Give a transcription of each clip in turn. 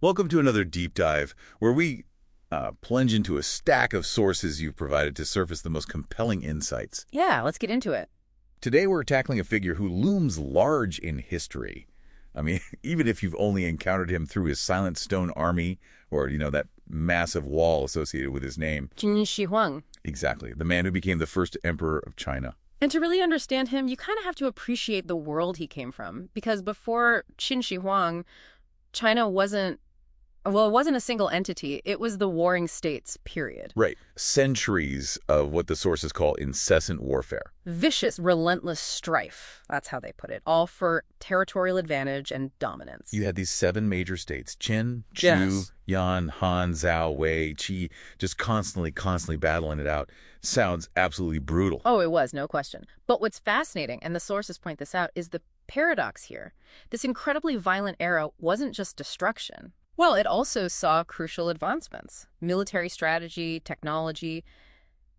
Welcome to another deep dive where we plunge into a stack of sources you've provided to surface the most compelling insights. Yeah, let's get into it. Today we're tackling a figure who looms large in history. I mean, even if you've only encountered him through his silent stone army or, that massive wall associated with his name. Qin Shihuang. Exactly, the man who became the first emperor of China. And to really understand him, you kind of have to appreciate the world he came from. Because before Qin Shihuang, China wasn't a single entity. It was the warring states, period. Right. Centuries of what the sources call incessant warfare. Vicious, relentless strife. That's how they put it. All for territorial advantage and dominance. You had these 7 major states, Qin, Chu, Yes. Yan, Han, Zhao, Wei, Qi, just constantly battling it out. Sounds absolutely brutal. Oh, it was, no question. But what's fascinating, and the sources point this out, is the paradox here. This incredibly violent era wasn't just destruction. Well, it also saw crucial advancements. Military strategy, technology.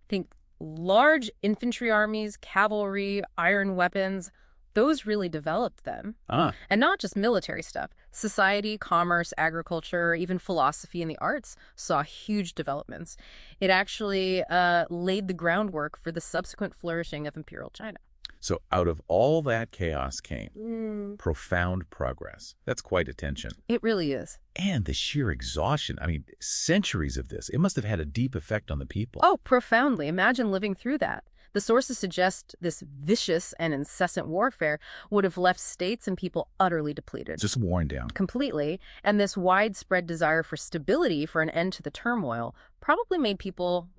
Think large infantry armies, cavalry, iron weapons. Those really developed then. And not just military stuff. Society, commerce, agriculture, even philosophy and the arts saw huge developments. It actually laid the groundwork for the subsequent flourishing of Imperial China. So out of all that chaos came profound progress. That's quite a tension. It really is. And the sheer exhaustion. I mean, centuries of this. It must have had a deep effect on the people. Oh, profoundly. Imagine living through that. The sources suggest this vicious and incessant warfare would have left states and people utterly depleted. Just worn down. Completely. And this widespread desire for stability, for an end to the turmoil, probably made people,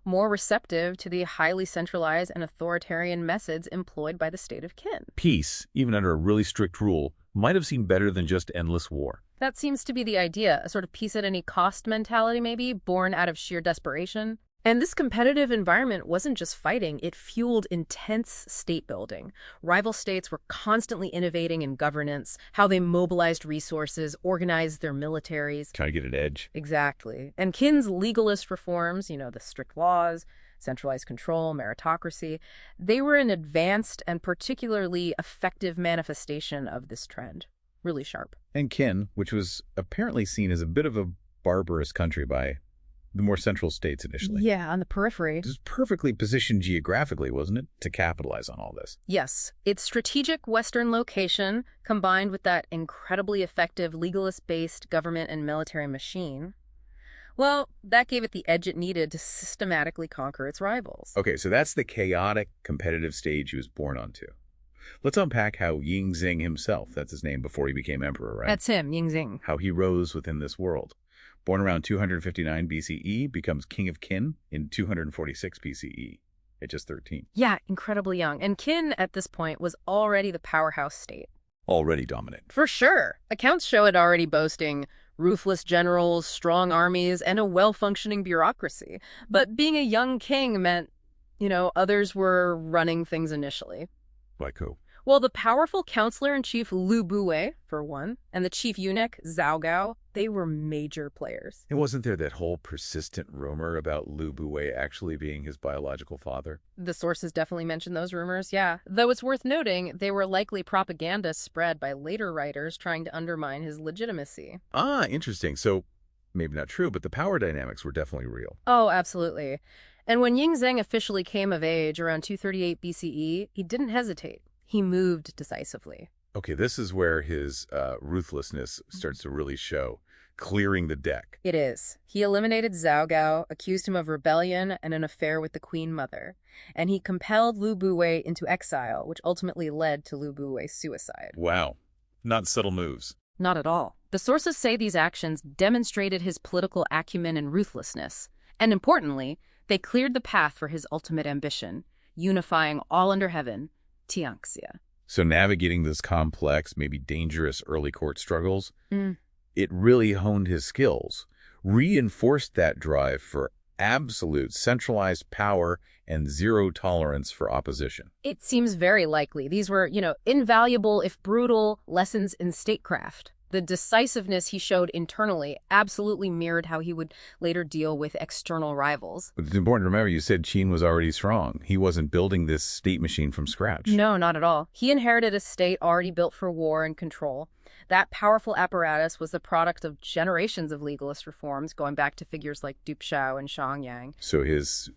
more receptive to the highly centralized and authoritarian methods employed by the state of Qin. Peace, even under a really strict rule, might have seemed better than just endless war. That seems to be the idea, a sort of peace at any cost mentality maybe, born out of sheer desperation. And this competitive environment wasn't just fighting, it fueled intense state building. Rival states were constantly innovating in governance, how they mobilized resources, organized their militaries. Trying to get an edge. Exactly. And Qin's legalist reforms, the strict laws, centralized control, meritocracy, they were an advanced and particularly effective manifestation of this trend. Really sharp. And Qin, which was apparently seen as a bit of a barbarous country by the more central states initially. Yeah, on the periphery. It was perfectly positioned geographically, wasn't it, to capitalize on all this? Yes. Its strategic western location, combined with that incredibly effective legalist-based government and military machine, that gave it the edge it needed to systematically conquer its rivals. Okay, so that's the chaotic, competitive stage he was born onto. Let's unpack how Yingzing himself, that's his name before he became emperor, right? That's him, Yingzing. How he rose within this world. Born around 259 BCE, becomes king of Qin in 246 BCE, at just 13. Yeah, incredibly young. And Qin, at this point, was already the powerhouse state. Already dominant. For sure. Accounts show it already boasting ruthless generals, strong armies, and a well-functioning bureaucracy. But being a young king meant, others were running things initially. Like who? Well, the powerful counselor-in-chief Lu Buwei, for one, and the chief eunuch Zhao Gao, they were major players. And wasn't there that whole persistent rumor about Lu Buwei actually being his biological father? The sources definitely mention those rumors, yeah. Though it's worth noting, they were likely propaganda spread by later writers trying to undermine his legitimacy. Interesting. So, maybe not true, but the power dynamics were definitely real. Oh, absolutely. And when Yingzeng officially came of age around 238 BCE, he didn't hesitate. He moved decisively. Okay, this is where his ruthlessness starts to really show, clearing the deck. It is. He eliminated Zhao Gao, accused him of rebellion and an affair with the Queen Mother, and he compelled Lu Buwei into exile, which ultimately led to Lu Buwei's suicide. Wow. Not subtle moves. Not at all. The sources say these actions demonstrated his political acumen and ruthlessness, and importantly, they cleared the path for his ultimate ambition, unifying all under heaven, Tianxia. So navigating this complex, maybe dangerous early court struggles, it really honed his skills, reinforced that drive for absolute centralized power and zero tolerance for opposition. It seems very likely. These were, invaluable, if brutal, lessons in statecraft. The decisiveness he showed internally absolutely mirrored how he would later deal with external rivals. But it's important to remember you said Qin was already strong. He wasn't building this state machine from scratch. No, not at all. He inherited a state already built for war and control. That powerful apparatus was the product of generations of legalist reforms, going back to figures like Du Xiao and Xiangyang. So his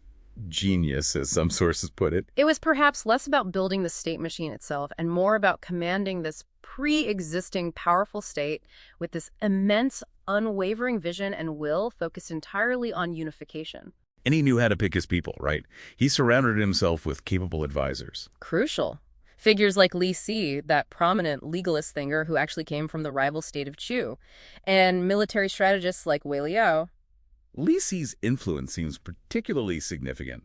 genius, as some sources put it. It was perhaps less about building the state machine itself and more about commanding this pre-existing powerful state with this immense, unwavering vision and will focused entirely on unification. And he knew how to pick his people, right? He surrounded himself with capable advisors. Crucial. Figures like Li Si, that prominent legalist thinker who actually came from the rival state of Chu, and military strategists like Wei Liao. Li Si's influence seems particularly significant.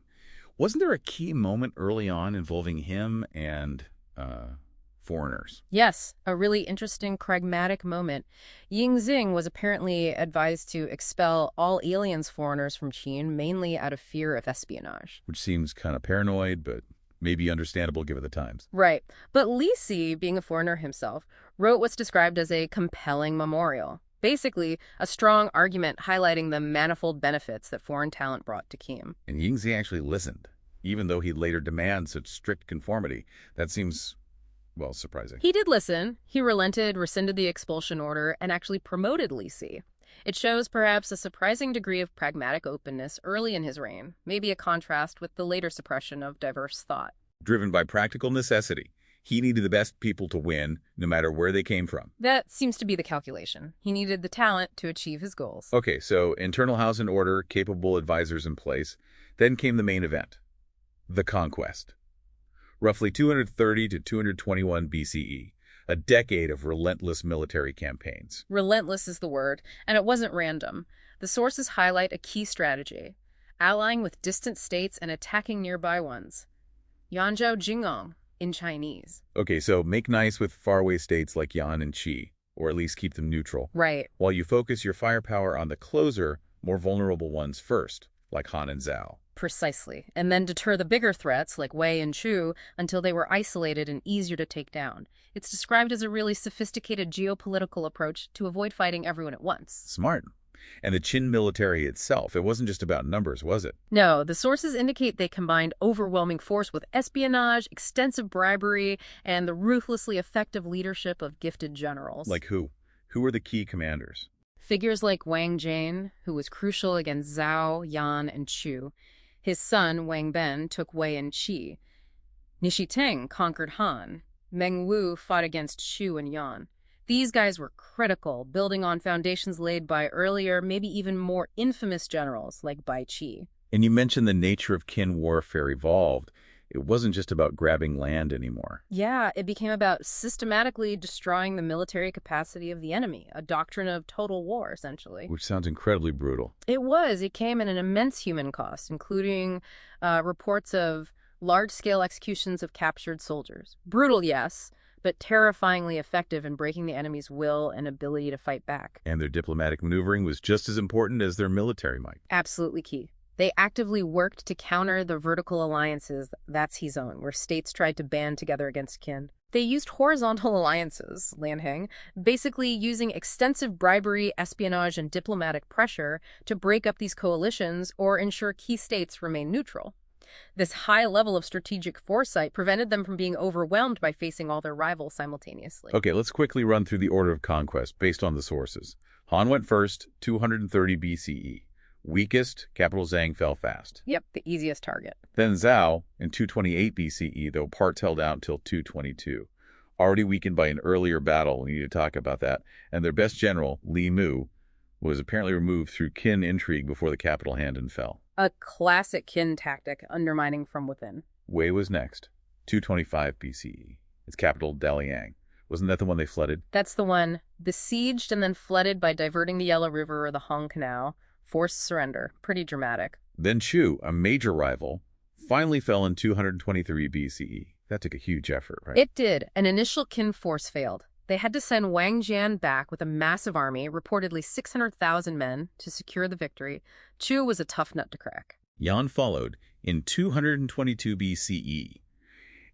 Wasn't there a key moment early on involving him and foreigners? Yes, a really interesting pragmatic moment. Ying Xing was apparently advised to expel all aliens foreigners from Qin, mainly out of fear of espionage. Which seems kind of paranoid, but maybe understandable given the times. Right. But Li Si, being a foreigner himself, wrote what's described as a compelling memorial. Basically, a strong argument highlighting the manifold benefits that foreign talent brought to Qin. And Yingzi actually listened, even though he'd later demand such strict conformity. That seems, well, surprising. He did listen. He relented, rescinded the expulsion order, and actually promoted Li Si. It shows perhaps a surprising degree of pragmatic openness early in his reign, maybe a contrast with the later suppression of diverse thought. Driven by practical necessity. He needed the best people to win, no matter where they came from. That seems to be the calculation. He needed the talent to achieve his goals. Okay, so internal house in order, capable advisors in place. Then came the main event, the conquest. Roughly 230 to 221 BCE, a decade of relentless military campaigns. Relentless is the word, and it wasn't random. The sources highlight a key strategy, allying with distant states and attacking nearby ones. Yanzhou Jingong in Chinese. Okay, so make nice with faraway states like Yan and Qi, or at least keep them neutral. Right. While you focus your firepower on the closer, more vulnerable ones first, like Han and Zhao. Precisely. And then deter the bigger threats, like Wei and Chu, until they were isolated and easier to take down. It's described as a really sophisticated geopolitical approach to avoid fighting everyone at once. Smart. And the Qin military itself, it wasn't just about numbers, was it? No, the sources indicate they combined overwhelming force with espionage, extensive bribery, and the ruthlessly effective leadership of gifted generals. Like who? Who were the key commanders? Figures like Wang Jane, who was crucial against Zhao, Yan, and Chu. His son, Wang Ben, took Wei and Qi. Nishi Teng conquered Han. Meng Wu fought against Chu and Yan. These guys were critical, building on foundations laid by earlier, maybe even more infamous generals like Bai Qi. And you mentioned the nature of Qin warfare evolved. It wasn't just about grabbing land anymore. Yeah, it became about systematically destroying the military capacity of the enemy, a doctrine of total war, essentially. Which sounds incredibly brutal. It was. It came at an immense human cost, including reports of large-scale executions of captured soldiers. Brutal, yes, but terrifyingly effective in breaking the enemy's will and ability to fight back. And their diplomatic maneuvering was just as important as their military might. Absolutely key. They actively worked to counter the vertical alliances, that's his own, where states tried to band together against Qin. They used horizontal alliances, Lanheng, basically using extensive bribery, espionage, and diplomatic pressure to break up these coalitions or ensure key states remain neutral. This high level of strategic foresight prevented them from being overwhelmed by facing all their rivals simultaneously. Okay, let's quickly run through the order of conquest based on the sources. Han went first, 230 BCE. Weakest, capital Zhang fell fast. Yep, the easiest target. Then Zhao in 228 BCE, though parts held out until 222. Already weakened by an earlier battle, we need to talk about that. And their best general, Li Mu, was apparently removed through Qin intrigue before the capital Handan fell. A classic Qin tactic, undermining from within. Wei was next, 225 BCE. Its capital, Daliang. Wasn't that the one they flooded? That's the one. Besieged and then flooded by diverting the Yellow River or the Qin Canal. Forced surrender. Pretty dramatic. Then Chu, a major rival, finally fell in 223 BCE. That took a huge effort, right? It did. An initial Qin force failed. They had to send Wang Jian back with a massive army, reportedly 600,000 men, to secure the victory. Chu was a tough nut to crack. Yan followed in 222 BCE.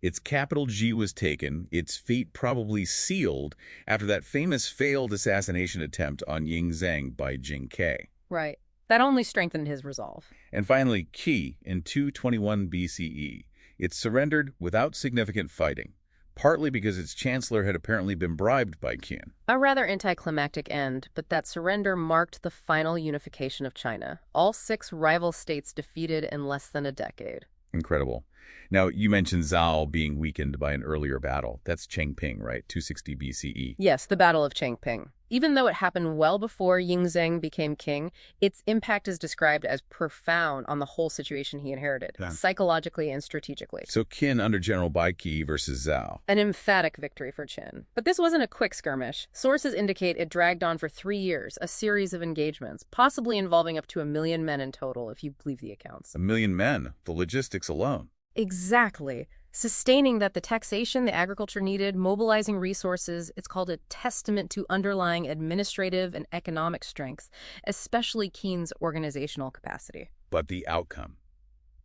Its capital G was taken, its fate probably sealed after that famous failed assassination attempt on Yingzheng by Jing Ke. Right. That only strengthened his resolve. And finally, Qi in 221 BCE. It surrendered without significant fighting, partly because its chancellor had apparently been bribed by Qin. A rather anticlimactic end, but that surrender marked the final unification of China. All 6 rival states defeated in less than a decade. Incredible. Now, you mentioned Zhao being weakened by an earlier battle. That's Chengping, right? 260 BCE. Yes, the Battle of Changping. Even though it happened well before Yingzheng became king, its impact is described as profound on the whole situation he inherited, psychologically and strategically. So Qin under General Baiki versus Zhao. An emphatic victory for Qin. But this wasn't a quick skirmish. Sources indicate it dragged on for 3 years, a series of engagements, possibly involving up to 1 million men in total, if you believe the accounts. 1 million men, the logistics alone. Exactly. Sustaining that the taxation the agriculture needed, mobilizing resources, it's called a testament to underlying administrative and economic strength, especially Qin's organizational capacity. But the outcome,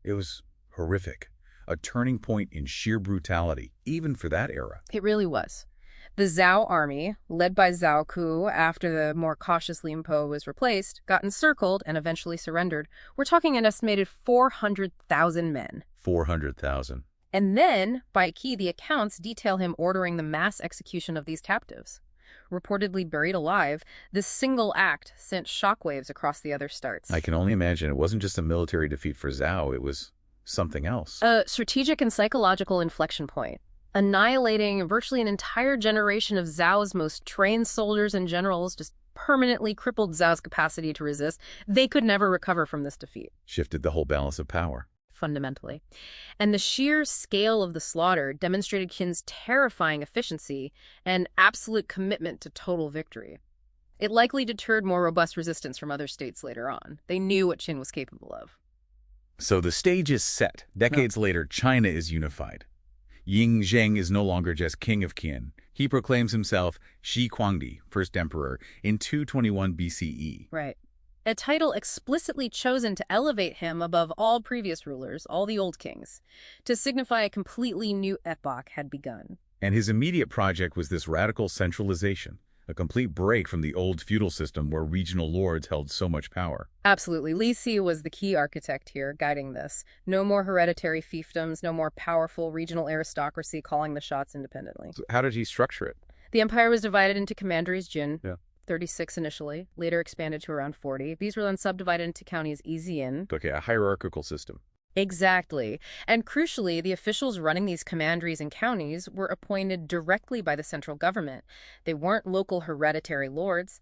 it was horrific. A turning point in sheer brutality, even for that era. It really was. The Zhao army, led by Zhao Ku after the more cautious Lin Po was replaced, got encircled and eventually surrendered. We're talking an estimated 400,000 men. 400,000. And then, by Qi, the accounts detail him ordering the mass execution of these captives. Reportedly buried alive, this single act sent shockwaves across the other states. I can only imagine it wasn't just a military defeat for Zhao, it was something else. A strategic and psychological inflection point, annihilating virtually an entire generation of Zhao's most trained soldiers and generals, just permanently crippled Zhao's capacity to resist. They could never recover from this defeat. Shifted the whole balance of power. Fundamentally. And the sheer scale of the slaughter demonstrated Qin's terrifying efficiency and absolute commitment to total victory. It likely deterred more robust resistance from other states later on. They knew what Qin was capable of. So the stage is set. Decades later, China is unified. Yingzheng is no longer just king of Qin. He proclaims himself Shi Huangdi, first emperor, in 221 BCE. Right. A title explicitly chosen to elevate him above all previous rulers, all the old kings, to signify a completely new epoch had begun. And his immediate project was this radical centralization, a complete break from the old feudal system where regional lords held so much power. Absolutely. Li Si was the key architect here, guiding this. No more hereditary fiefdoms, no more powerful regional aristocracy calling the shots independently. So how did he structure it? The empire was divided into commanderies Jin. Yeah. 36 initially, later expanded to around 40. These were then subdivided into counties Yixian. Okay, a hierarchical system. Exactly. And crucially, the officials running these commanderies and counties were appointed directly by the central government. They weren't local hereditary lords.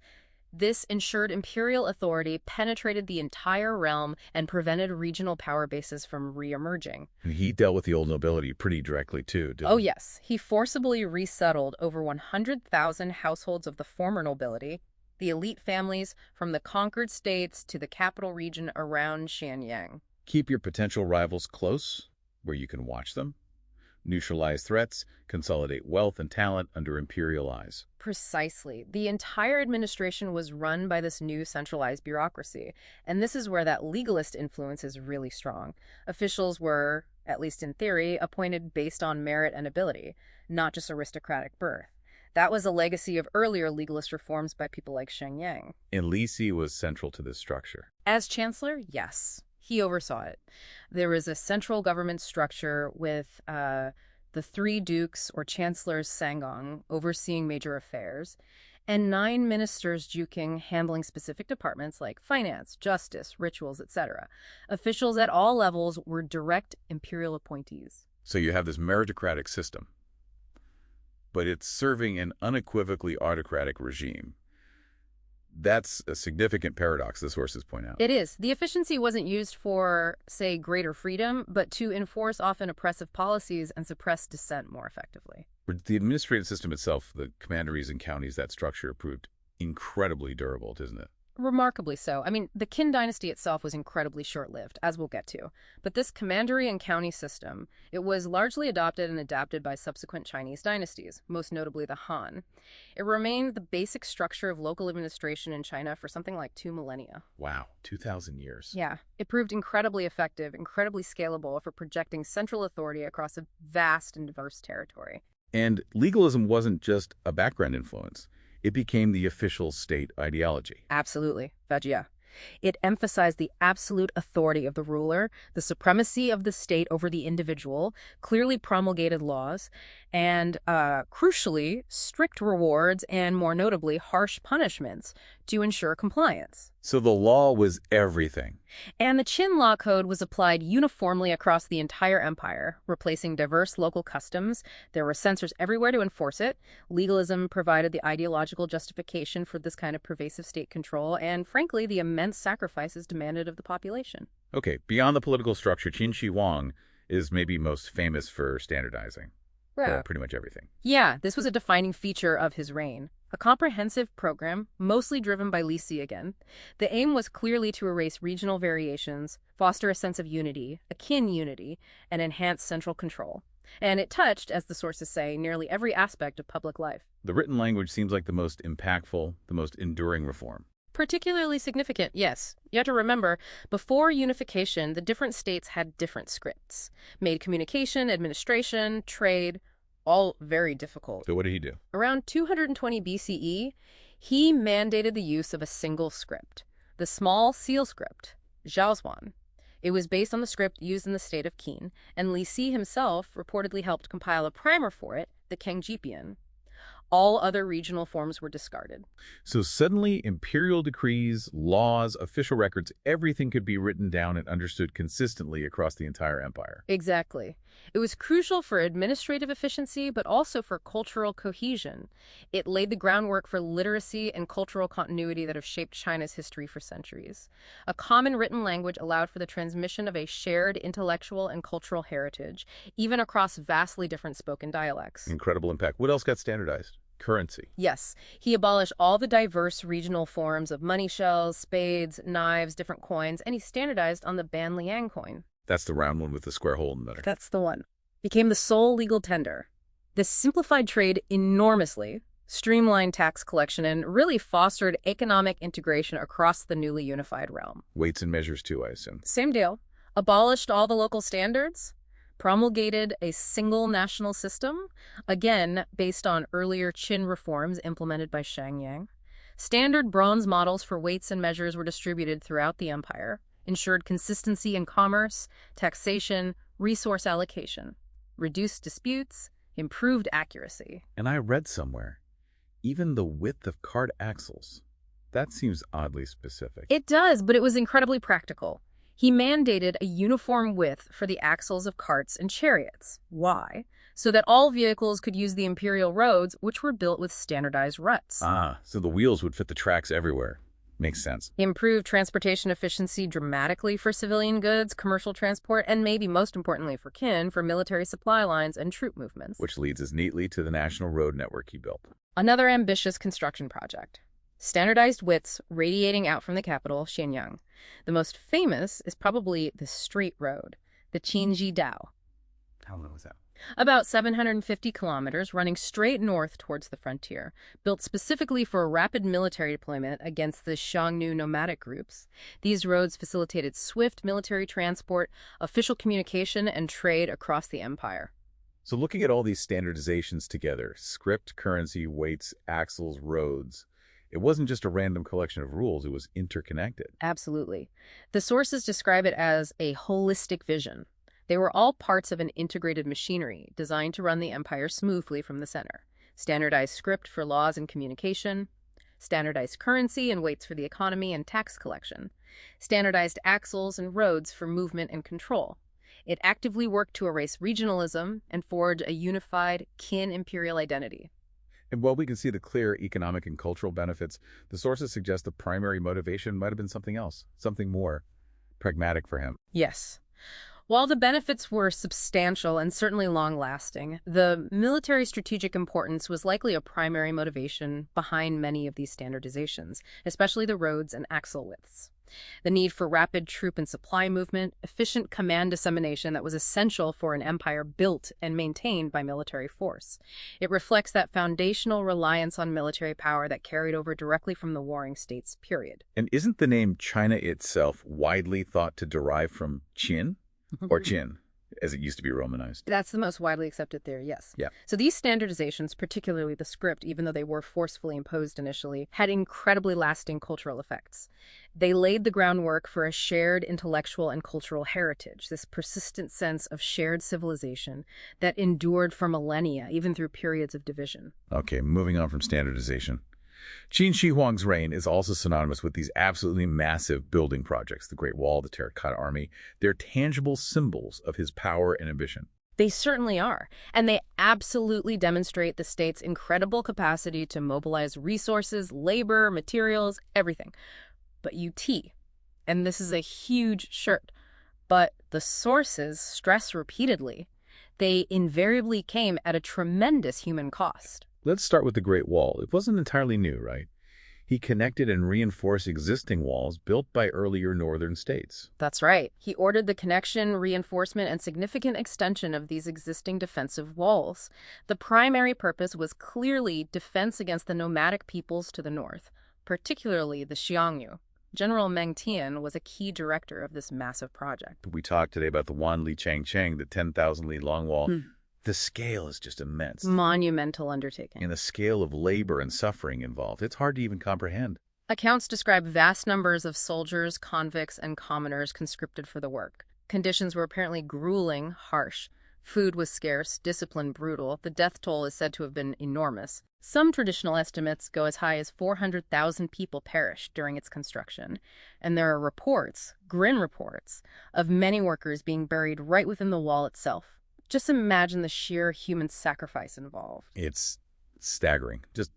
This ensured imperial authority penetrated the entire realm and prevented regional power bases from re-emerging. And he dealt with the old nobility pretty directly, too, didn't Oh, he? yes. He forcibly resettled over 100,000 households of the former nobility, the elite families from the conquered states to the capital region around Shenyang. Keep your potential rivals close, where you can watch them. Neutralize threats, consolidate wealth and talent under imperial eyes. Precisely. The entire administration was run by this new centralized bureaucracy, and this is where that legalist influence is really strong. Officials were, at least in theory, appointed based on merit and ability, not just aristocratic birth. That was a legacy of earlier legalist reforms by people like Sheng Yang. And Li Si was central to this structure. As chancellor, yes. He oversaw it. There was a central government structure with the 3 dukes or chancellors Sangong overseeing major affairs, and 9 ministers juking handling specific departments like finance, justice, rituals, etc. Officials at all levels were direct imperial appointees. So you have this meritocratic system, but it's serving an unequivocally autocratic regime. That's a significant paradox, the sources point out. It is. The efficiency wasn't used for, say, greater freedom, but to enforce often oppressive policies and suppress dissent more effectively. The administrative system itself, the commanderies and counties, that structure proved incredibly durable, isn't it? Remarkably so. I mean, the Qin Dynasty itself was incredibly short-lived, as we'll get to. But this commandery and county system, it was largely adopted and adapted by subsequent Chinese dynasties, most notably the Han. It remained the basic structure of local administration in China for something like 2 millennia. Wow, 2,000 years. Yeah, it proved incredibly effective, incredibly scalable for projecting central authority across a vast and diverse territory. And legalism wasn't just a background influence. It became the official state ideology. Absolutely. Vajia. It emphasized the absolute authority of the ruler, the supremacy of the state over the individual, clearly promulgated laws, and, crucially, strict rewards and, more notably, harsh punishments to ensure compliance. So the law was everything. And the Qin law code was applied uniformly across the entire empire, replacing diverse local customs. There were censors everywhere to enforce it. Legalism provided the ideological justification for this kind of pervasive state control, and frankly, the immense sacrifices demanded of the population. Okay, beyond the political structure, Qin Shihuang is maybe most famous for standardizing. Yeah. Pretty much everything. Yeah, this was a defining feature of his reign. A comprehensive program, mostly driven by Li Si again. The aim was clearly to erase regional variations, foster a sense of unity, a Qin unity, and enhance central control. And it touched, as the sources say, nearly every aspect of public life. The written language seems like the most impactful, the most enduring reform. Particularly significant, yes. You have to remember, before unification, the different states had different scripts. Made communication, administration, trade, all very difficult. So what did he do? Around 220 BCE, he mandated the use of a single script, the small seal script, Zhaozuan. It was based on the script used in the state of Qin, and Li Si himself reportedly helped compile a primer for it, the Kangjipian. All other regional forms were discarded. So suddenly, imperial decrees, laws, official records, everything could be written down and understood consistently across the entire empire. Exactly. It was crucial for administrative efficiency, but also for cultural cohesion. It laid the groundwork for literacy and cultural continuity that have shaped China's history for centuries. A common written language allowed for the transmission of a shared intellectual and cultural heritage, even across vastly different spoken dialects. Incredible impact. What else got standardized? Currency. Yes, he abolished all the diverse regional forms of money shells, spades, knives, different coins, and he standardized on the Banliang coin. That's the round one with the square hole in the middle. That's the one. Became the sole legal tender. This simplified trade enormously, streamlined tax collection, and really fostered economic integration across the newly unified realm. Weights and measures too, I assume. Same deal. Abolished all the local standards, promulgated a single national system, again based on earlier Qin reforms implemented by Shangyang. Standard bronze models for weights and measures were distributed throughout the empire, ensured consistency in commerce, taxation, resource allocation, reduced disputes, improved accuracy. And I read somewhere, even the width of cart axles. That seems oddly specific. It does, but it was incredibly practical. He mandated a uniform width for the axles of carts and chariots. Why? So that all vehicles could use the imperial roads, which were built with standardized ruts. Ah, so the wheels would fit the tracks everywhere. Makes sense. Improved transportation efficiency dramatically for civilian goods, commercial transport, and maybe most importantly for Qin, for military supply lines and troop movements. Which leads us neatly to the national road network he built. Another ambitious construction project. Standardized widths radiating out from the capital, Xianyang. The most famous is probably the straight road, the Qinji Dao. How long was that? About 750 kilometers running straight north towards the frontier, built specifically for a rapid military deployment against the Xiongnu nomadic groups. These roads facilitated swift military transport, official communication, and trade across the empire. So looking at all these standardizations together, script, currency, weights, axles, roads, it wasn't just a random collection of rules, it was interconnected. Absolutely. The sources describe it as a holistic vision. They were all parts of an integrated machinery designed to run the empire smoothly from the center. Standardized script for laws and communication, standardized currency and weights for the economy and tax collection, standardized axles and roads for movement and control. It actively worked to erase regionalism and forge a unified Qin imperial identity. And while we can see the clear economic and cultural benefits, the sources suggest the primary motivation might have been something else, something more pragmatic for him. Yes. While the benefits were substantial and certainly long-lasting, the military strategic importance was likely a primary motivation behind many of these standardizations, especially the roads and axle widths. The need for rapid troop and supply movement, efficient command dissemination that was essential for an empire built and maintained by military force. It reflects that foundational reliance on military power that carried over directly from the warring states, period. And isn't the name China itself widely thought to derive from Qin? Or Qin, as it used to be Romanized? That's the most widely accepted theory, yes. Yeah. So these standardizations, particularly the script, even though they were forcefully imposed initially, had incredibly lasting cultural effects. They laid the groundwork for a shared intellectual and cultural heritage, this persistent sense of shared civilization that endured for millennia, even through periods of division. Okay, moving on from standardization. Qin Shihuang's reign is also synonymous with these absolutely massive building projects, the Great Wall, the Terracotta Army. They're tangible symbols of his power and ambition. They certainly are, and they absolutely demonstrate the state's incredible capacity to mobilize resources, labor, materials, everything. But and this is a huge shirt, but the sources stress repeatedly, they invariably came at a tremendous human cost. Let's start with the Great Wall. It wasn't entirely new, right? He connected and reinforced existing walls built by earlier northern states. That's right. He ordered the connection, reinforcement, and significant extension of these existing defensive walls. The primary purpose was clearly defense against the nomadic peoples to the north, particularly the Xiongnu. General Meng Tian was a key director of this massive project. We talked today about the Wanli Changcheng, the 10,000 li long wall. The scale is just immense. Monumental undertaking. And the scale of labor and suffering involved, it's hard to even comprehend. Accounts describe vast numbers of soldiers, convicts, and commoners conscripted for the work. Conditions were apparently grueling, harsh. Food was scarce, discipline brutal. The death toll is said to have been enormous. Some traditional estimates go as high as 400,000 people perished during its construction. And there are reports, grim reports, of many workers being buried right within the wall itself. Just imagine the sheer human sacrifice involved. It's staggering. Just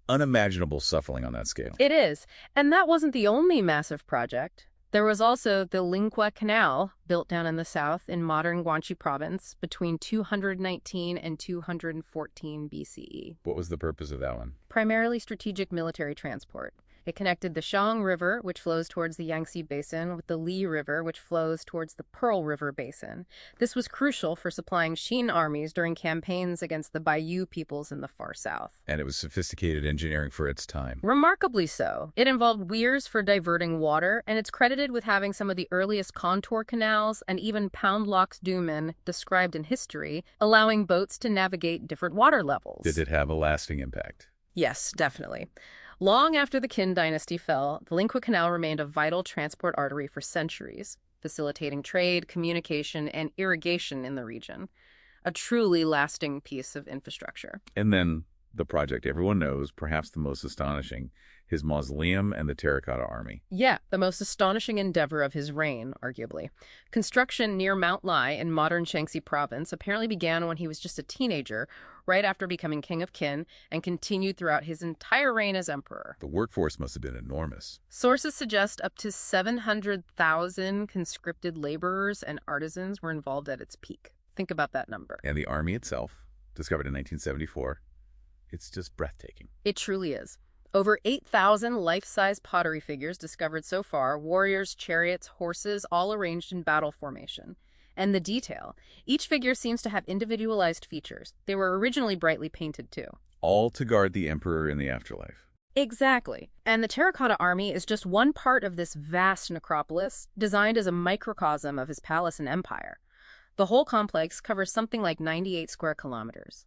unimaginable suffering on that scale. It is. And that wasn't the only massive project. There was also the Lingqu Canal, built down in the south in modern Guangxi province between 219 and 214 BCE. What was the purpose of that one? Primarily strategic military transport. It connected the Xiang River, which flows towards the Yangtze Basin, with the Li River, which flows towards the Pearl River Basin. This was crucial for supplying Qin armies during campaigns against the Baiyu peoples in the far south. And it was sophisticated engineering for its time. Remarkably so. It involved weirs for diverting water, and it's credited with having some of the earliest contour canals and even pound locks dumen described in history, allowing boats to navigate different water levels. Did it have a lasting impact? Yes, definitely. Long after the Qin Dynasty fell, the Lingqu Canal remained a vital transport artery for centuries, facilitating trade, communication, and irrigation in the region. A truly lasting piece of infrastructure. And then the project everyone knows, perhaps the most astonishing, his mausoleum and the Terracotta Army. Yeah, the most astonishing endeavor of his reign, arguably. Construction near Mount Lai in modern Shaanxi province apparently began when he was just a teenager, right after becoming king of Qin, and continued throughout his entire reign as emperor. The workforce must have been enormous. Sources suggest up to 700,000 conscripted laborers and artisans were involved at its peak. Think about that number. And the army itself, discovered in 1974, it's just breathtaking. It truly is. Over 8,000 life-size pottery figures discovered so far, warriors, chariots, horses, all arranged in battle formation. And the detail. Each figure seems to have individualized features. They were originally brightly painted, too. All to guard the emperor in the afterlife. Exactly. And the Terracotta Army is just one part of this vast necropolis, designed as a microcosm of his palace and empire. The whole complex covers something like 98 square kilometers.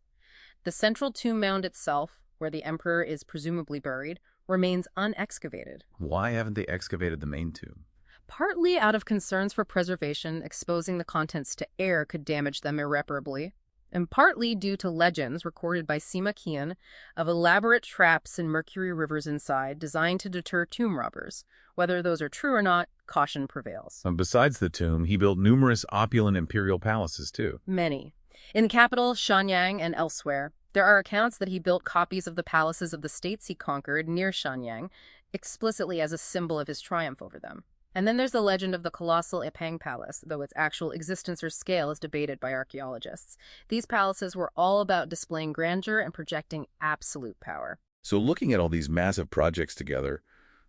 The central tomb mound itself, where the emperor is presumably buried, remains unexcavated. Why haven't they excavated the main tomb? Partly out of concerns for preservation, exposing the contents to air could damage them irreparably, and partly due to legends recorded by Sima Qian of elaborate traps in mercury rivers inside designed to deter tomb robbers. Whether those are true or not, caution prevails. Besides the tomb, he built numerous opulent imperial palaces, too. Many. In the capital, Shenyang, and elsewhere, there are accounts that he built copies of the palaces of the states he conquered near Shenyang, explicitly as a symbol of his triumph over them. And then there's the legend of the colossal Ipang Palace, though its actual existence or scale is debated by archaeologists. These palaces were all about displaying grandeur and projecting absolute power. So looking at all these massive projects together,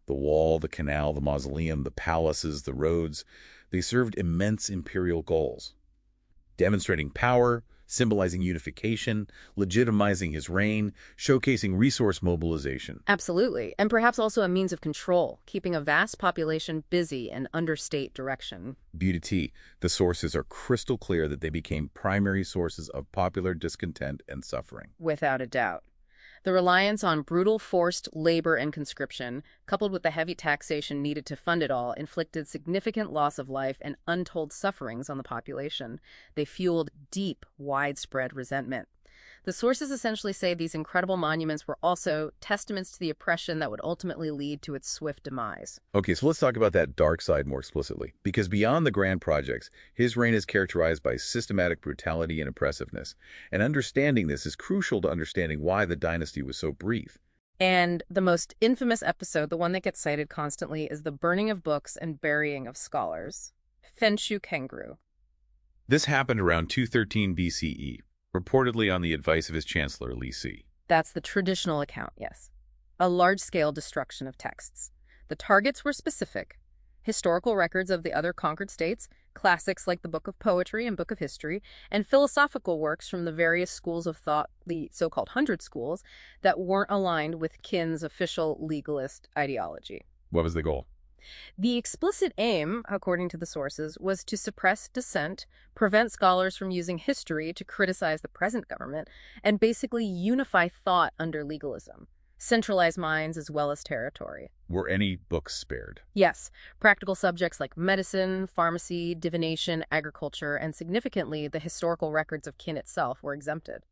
the wall, the canal, the mausoleum, the palaces, the roads, they served immense imperial goals, demonstrating power, symbolizing unification, legitimizing his reign, showcasing resource mobilization. Absolutely, and perhaps also a means of control, keeping a vast population busy and under state direction. Beauty, the sources are crystal clear that they became primary sources of popular discontent and suffering. Without a doubt. The reliance on brutal forced labor and conscription, coupled with the heavy taxation needed to fund it all, inflicted significant loss of life and untold sufferings on the population. They fueled deep, widespread resentment. The sources essentially say these incredible monuments were also testaments to the oppression that would ultimately lead to its swift demise. Okay, so let's talk about that dark side more explicitly. Because beyond the grand projects, his reign is characterized by systematic brutality and oppressiveness. And understanding this is crucial to understanding why the dynasty was so brief. And the most infamous episode, the one that gets cited constantly, is the burning of books and burying of scholars. Fenshu Kengru. This happened around 213 BCE. Reportedly on the advice of his chancellor, Li Si. That's the traditional account, yes. A large-scale destruction of texts. The targets were specific. Historical records of the other conquered states, classics like the Book of Poetry and Book of History, and philosophical works from the various schools of thought, the so-called Hundred Schools, that weren't aligned with Qin's official legalist ideology. What was the goal? The explicit aim, according to the sources, was to suppress dissent, prevent scholars from using history to criticize the present government, and basically unify thought under legalism, centralize minds as well as territory. Were any books spared? Yes, practical subjects like medicine, pharmacy, divination, agriculture, and significantly, the historical records of Qin itself were exempted.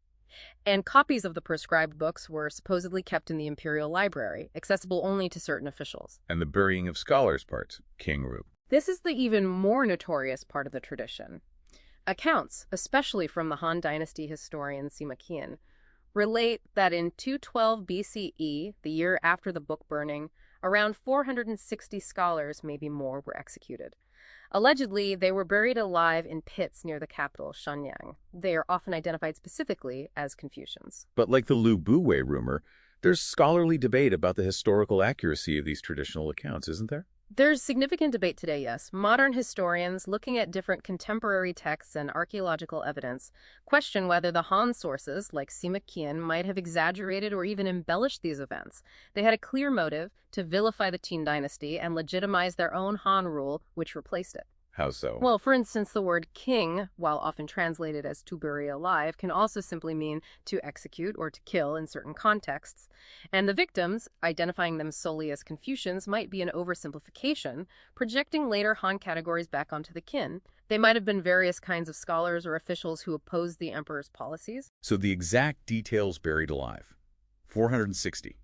And copies of the proscribed books were supposedly kept in the imperial library, accessible only to certain officials. And the burying of scholars parts, Kingru. This is the even more notorious part of the tradition. Accounts, especially from the Han Dynasty historian Sima Qian, relate that in 212 BCE, the year after the book burning, around 460 scholars, maybe more, were executed. Allegedly, they were buried alive in pits near the capital, Shenyang. They are often identified specifically as Confucians. But like the Lu Buwei rumor, there's scholarly debate about the historical accuracy of these traditional accounts, isn't there? There's significant debate today, yes. Modern historians, looking at different contemporary texts and archaeological evidence, question whether the Han sources, like Sima Qian, might have exaggerated or even embellished these events. They had a clear motive to vilify the Qin Dynasty and legitimize their own Han rule, which replaced it. How so? Well, for instance, the word king, while often translated as to bury alive, can also simply mean to execute or to kill in certain contexts. And the victims, identifying them solely as Confucians, might be an oversimplification, projecting later Han categories back onto the Qin. They might have been various kinds of scholars or officials who opposed the emperor's policies. So the exact details buried alive, 460,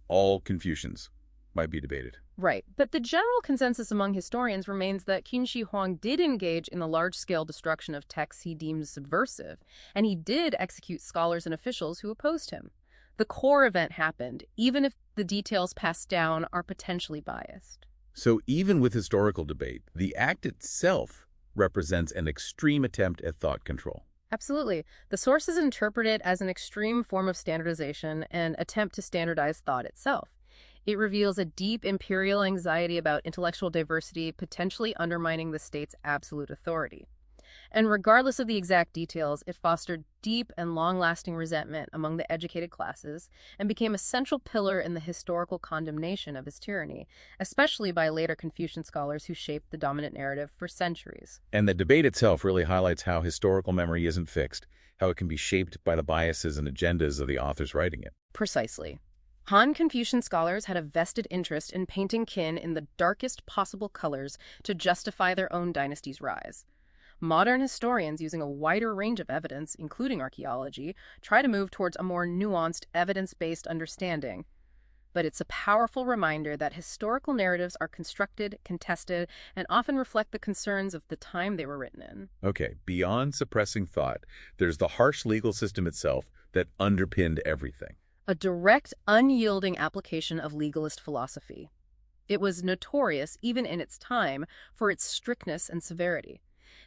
all Confucians, might be debated. Right, but the general consensus among historians remains that Qin Shihuang did engage in the large-scale destruction of texts he deemed subversive, and he did execute scholars and officials who opposed him. The core event happened, even if the details passed down are potentially biased. So even with historical debate, the act itself represents an extreme attempt at thought control. Absolutely. The sources interpret it as an extreme form of standardization and attempt to standardize thought itself. It reveals a deep imperial anxiety about intellectual diversity, potentially undermining the state's absolute authority. And regardless of the exact details, it fostered deep and long-lasting resentment among the educated classes and became a central pillar in the historical condemnation of his tyranny, especially by later Confucian scholars who shaped the dominant narrative for centuries. And the debate itself really highlights how historical memory isn't fixed, how it can be shaped by the biases and agendas of the authors writing it. Precisely. Han Confucian scholars had a vested interest in painting Qin in the darkest possible colors to justify their own dynasty's rise. Modern historians, using a wider range of evidence, including archaeology, try to move towards a more nuanced, evidence-based understanding. But it's a powerful reminder that historical narratives are constructed, contested, and often reflect the concerns of the time they were written in. Okay, beyond suppressing thought, there's the harsh legal system itself that underpinned everything. A direct, unyielding application of legalist philosophy. It was notorious, even in its time, for its strictness and severity.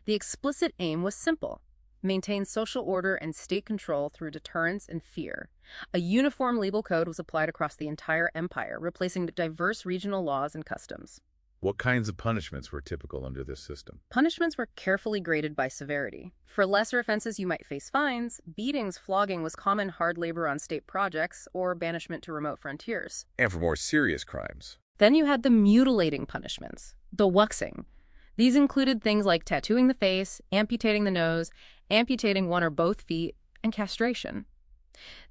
The explicit aim was simple: maintain social order and state control through deterrence and fear. A uniform legal code was applied across the entire empire, replacing diverse regional laws and customs. What kinds of punishments were typical under this system? Punishments were carefully graded by severity. For lesser offenses, you might face fines. Beatings, flogging was common, hard labor on state projects, or banishment to remote frontiers. And for more serious crimes? Then you had the mutilating punishments, the wuxing. These included things like tattooing the face, amputating the nose, amputating one or both feet, and castration.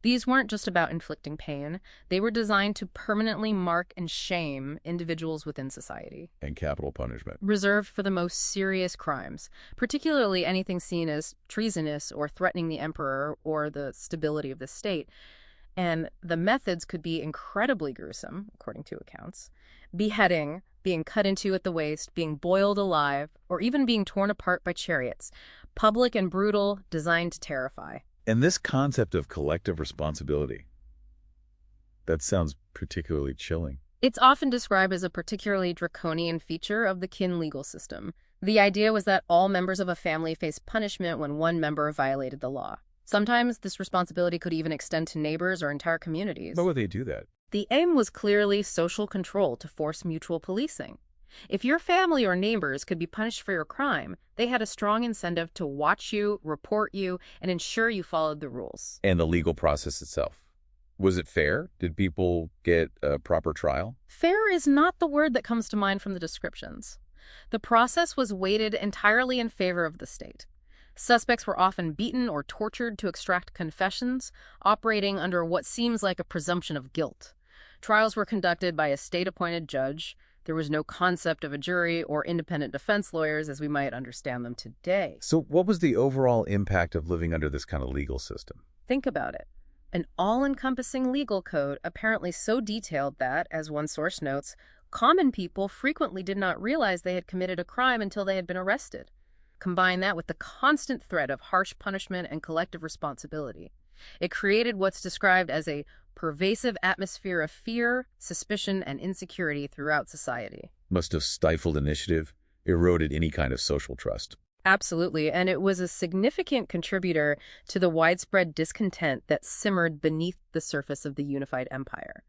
These weren't just about inflicting pain. They were designed to permanently mark and shame individuals within society. And capital punishment? Reserved for the most serious crimes, particularly anything seen as treasonous or threatening the emperor or the stability of the state. And the methods could be incredibly gruesome, according to accounts. Beheading, being cut into at the waist, being boiled alive, or even being torn apart by chariots. Public and brutal, designed to terrify. And this concept of collective responsibility, that sounds particularly chilling. It's often described as a particularly draconian feature of the Qin legal system. The idea was that all members of a family faced punishment when one member violated the law. Sometimes this responsibility could even extend to neighbors or entire communities. How would they do that? The aim was clearly social control to force mutual policing. If your family or neighbors could be punished for your crime, they had a strong incentive to watch you, report you, and ensure you followed the rules. And the legal process itself, was it fair? Did people get a proper trial? Fair is not the word that comes to mind from the descriptions. The process was weighted entirely in favor of the state. Suspects were often beaten or tortured to extract confessions, operating under what seems like a presumption of guilt. Trials were conducted by a state-appointed judge. There was no concept of a jury or independent defense lawyers as we might understand them today. So what was the overall impact of living under this kind of legal system? Think about it. An all-encompassing legal code, apparently so detailed that, as one source notes, common people frequently did not realize they had committed a crime until they had been arrested. Combine that with the constant threat of harsh punishment and collective responsibility. It created what's described as a pervasive atmosphere of fear, suspicion, and insecurity throughout society. Must have stifled initiative, eroded any kind of social trust. Absolutely, and it was a significant contributor to the widespread discontent that simmered beneath the surface of the unified empire.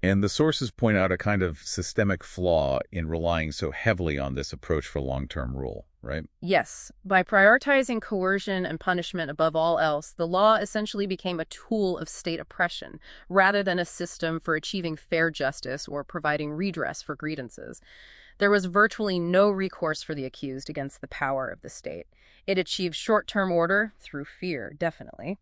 And the sources point out a kind of systemic flaw in relying so heavily on this approach for long-term rule, right? Yes. By prioritizing coercion and punishment above all else, the law essentially became a tool of state oppression, rather than a system for achieving fair justice or providing redress for grievances. There was virtually no recourse for the accused against the power of the state. It achieved short-term order through fear, definitely,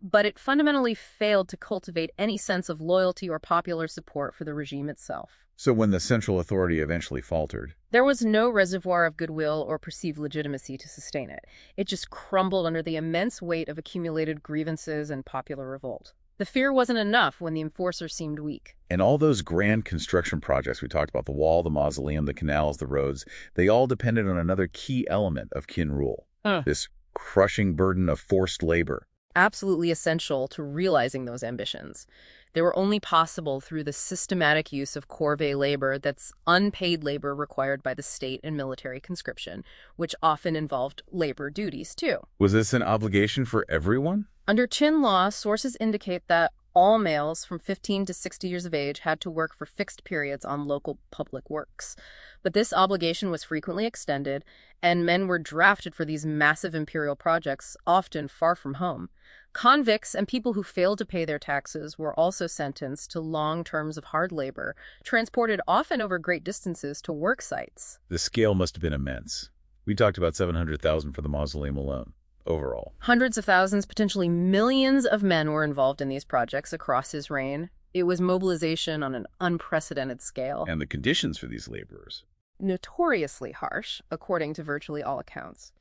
but it fundamentally failed to cultivate any sense of loyalty or popular support for the regime itself. So when the central authority eventually faltered, there was no reservoir of goodwill or perceived legitimacy to sustain it. It just crumbled under the immense weight of accumulated grievances and popular revolt. The fear wasn't enough when the enforcer seemed weak. And all those grand construction projects we talked about, the wall, the mausoleum, the canals, the roads, they all depended on another key element of Qin rule, this crushing burden of forced labor. Absolutely essential to realizing those ambitions. They were only possible through the systematic use of corvée labor, that's unpaid labor required by the state and military conscription, which often involved labor duties too. Was this an obligation for everyone? Under Qin law, sources indicate that all males from 15 to 60 years of age had to work for fixed periods on local public works. But this obligation was frequently extended, and men were drafted for these massive imperial projects, often far from home. Convicts and people who failed to pay their taxes were also sentenced to long terms of hard labor, transported often over great distances to work sites. The scale must have been immense. We talked about 700,000 for the mausoleum alone. Overall. Hundreds of thousands, potentially millions of men were involved in these projects across his reign. It was mobilization on an unprecedented scale. And the conditions for these laborers? Notoriously harsh, according to virtually all accounts.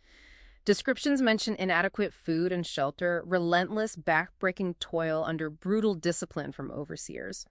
Descriptions mention inadequate food and shelter, relentless, back-breaking toil under brutal discipline from overseers.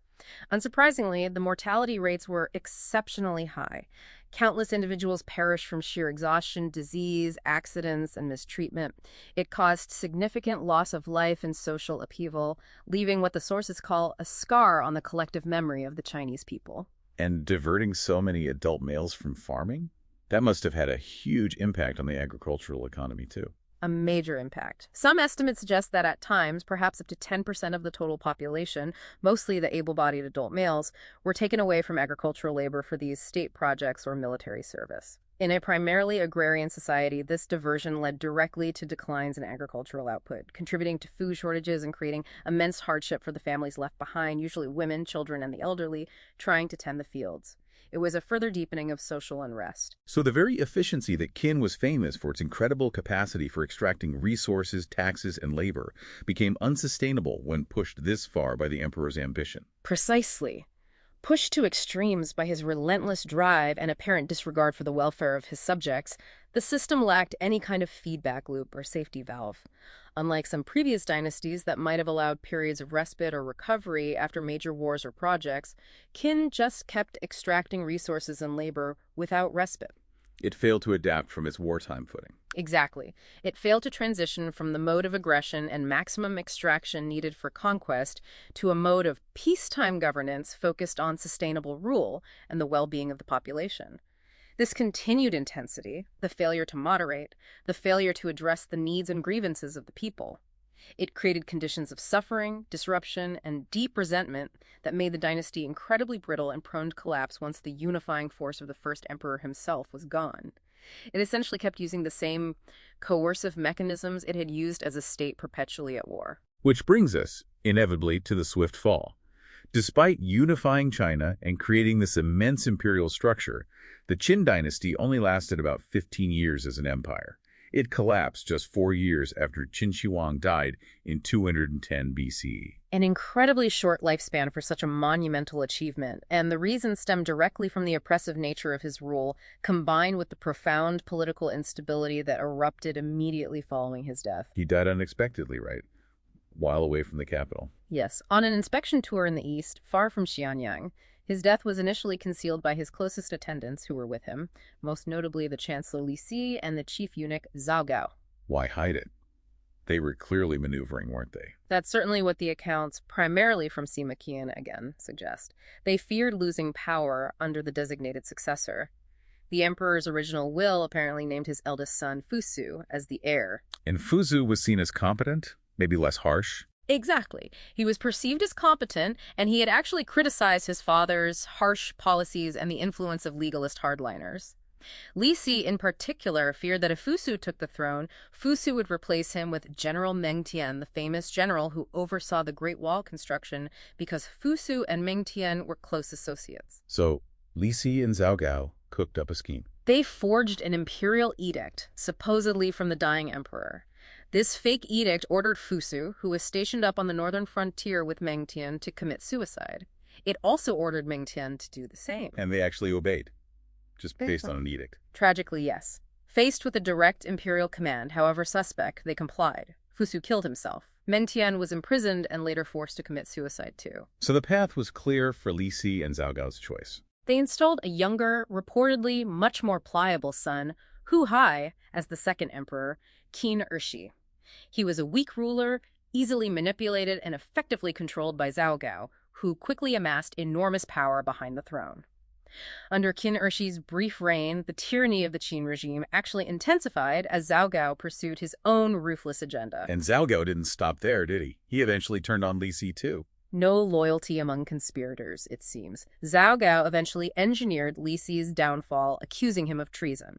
Unsurprisingly, the mortality rates were exceptionally high. Countless individuals perished from sheer exhaustion, disease, accidents, and mistreatment. It caused significant loss of life and social upheaval, leaving what the sources call a scar on the collective memory of the Chinese people. And diverting so many adult males from farming? That must have had a huge impact on the agricultural economy, too. A major impact. Some estimates suggest that at times, perhaps up to 10% of the total population, mostly the able-bodied adult males, were taken away from agricultural labor for these state projects or military service. In a primarily agrarian society, this diversion led directly to declines in agricultural output, contributing to food shortages and creating immense hardship for the families left behind, usually women, children, and the elderly, trying to tend the fields. It was a further deepening of social unrest. So the very efficiency that Qin was famous for, its incredible capacity for extracting resources, taxes, and labor, became unsustainable when pushed this far by the emperor's ambition. Precisely. Pushed to extremes by his relentless drive and apparent disregard for the welfare of his subjects, the system lacked any kind of feedback loop or safety valve. Unlike some previous dynasties that might have allowed periods of respite or recovery after major wars or projects, Qin just kept extracting resources and labor without respite. It failed to adapt from its wartime footing. Exactly. It failed to transition from the mode of aggression and maximum extraction needed for conquest to a mode of peacetime governance focused on sustainable rule and the well-being of the population. This continued intensity, the failure to moderate, the failure to address the needs and grievances of the people. It created conditions of suffering, disruption, and deep resentment that made the dynasty incredibly brittle and prone to collapse once the unifying force of the first emperor himself was gone. It essentially kept using the same coercive mechanisms it had used as a state perpetually at war. Which brings us, inevitably, to the swift fall. Despite unifying China and creating this immense imperial structure, the Qin dynasty only lasted about 15 years as an empire. It collapsed just 4 years after Qin Shihuang died in 210 BCE. An incredibly short lifespan for such a monumental achievement, and the reason stemmed directly from the oppressive nature of his rule, combined with the profound political instability that erupted immediately following his death. He died unexpectedly, right? While away from the capital. Yes, on an inspection tour in the east, far from Xianyang. His death was initially concealed by his closest attendants who were with him, most notably the Chancellor Li Si and the chief eunuch Zhao Gao. Why hide it? They were clearly maneuvering, weren't they? That's certainly what the accounts, primarily from Sima Qian again, suggest. They feared losing power under the designated successor. The emperor's original will apparently named his eldest son Fusu as the heir. And Fuzu was seen as competent, maybe less harsh. Exactly. He was perceived as competent, and he had actually criticized his father's harsh policies and the influence of legalist hardliners. Li Si, in particular, feared that if Fusu took the throne, Fusu would replace him with General Meng Tian, the famous general who oversaw the Great Wall construction, because Fusu and Meng Tian were close associates. So, Li Si and Zhao Gao cooked up a scheme. They forged an imperial edict, supposedly from the dying emperor. This fake edict ordered Fusu, who was stationed up on the northern frontier with Meng Tian, to commit suicide. It also ordered Meng Tian to do the same. And they actually obeyed, just based on an edict. Tragically, yes. Faced with a direct imperial command, however suspect, they complied. Fusu killed himself. Meng Tian was imprisoned and later forced to commit suicide too. So the path was clear for Li Si and Zhao Gao's choice. They installed a younger, reportedly much more pliable son, Hu Hai, as the second emperor, Qin Shi. He was a weak ruler, easily manipulated and effectively controlled by Zhao Gao, who quickly amassed enormous power behind the throne. Under Qin Shi's brief reign, the tyranny of the Qin regime actually intensified as Zhao Gao pursued his own ruthless agenda. And Zhao Gao didn't stop there, did he? He eventually turned on Li Si too. No loyalty among conspirators, it seems. Zhao Gao eventually engineered Li Si's downfall, accusing him of treason.